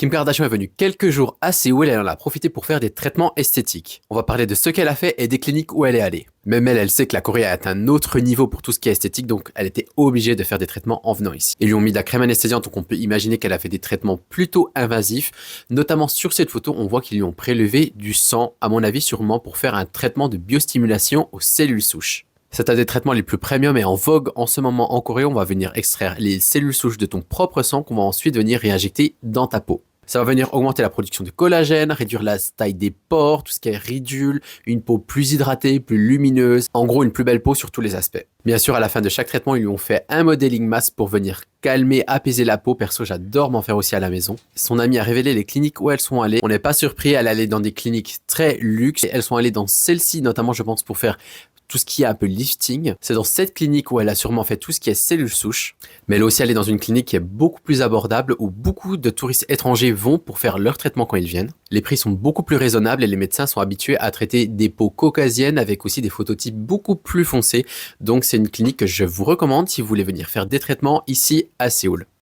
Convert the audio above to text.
Kim Kardashian est venue quelques jours à Séoul et elle en a profité pour faire des traitements esthétiques. On va parler de ce qu'elle a fait et des cliniques où elle est allée. Même elle sait que la Corée a atteint un autre niveau pour tout ce qui est esthétique, donc elle était obligée de faire des traitements en venant ici. Ils lui ont mis de la crème anesthésiante, donc on peut imaginer qu'elle a fait des traitements plutôt invasifs. Notamment sur cette photo, on voit qu'ils lui ont prélevé du sang, à mon avis sûrement pour faire un traitement de biostimulation aux cellules souches. C'est un des traitements les plus premium et en vogue en ce moment en Corée. On va venir extraire les cellules souches de ton propre sang qu'on va ensuite venir réinjecter dans ta peau. Ça va venir augmenter la production de collagène, réduire la taille des pores, tout ce qui est ridules, une peau plus hydratée, plus lumineuse, en gros une plus belle peau sur tous les aspects. Bien sûr, à la fin de chaque traitement, ils lui ont fait un modeling mask pour venir calmer, apaiser la peau. Perso, j'adore m'en faire aussi à la maison. Son amie a révélé les cliniques où elles sont allées. On n'est pas surpris, elle allait dans des cliniques très luxe. Elles sont allées dans celle-ci, notamment je pense pour faire tout ce qui est un peu lifting. C'est dans cette clinique où elle a sûrement fait tout ce qui est cellules souches. Mais elle est aussi allée dans une clinique qui est beaucoup plus abordable où beaucoup de touristes étrangers vont pour faire leur traitement quand ils viennent. Les prix sont beaucoup plus raisonnables et les médecins sont habitués à traiter des peaux caucasiennes avec aussi des phototypes beaucoup plus foncés. Donc c'est une clinique que je vous recommande si vous voulez venir faire des traitements ici à Séoul.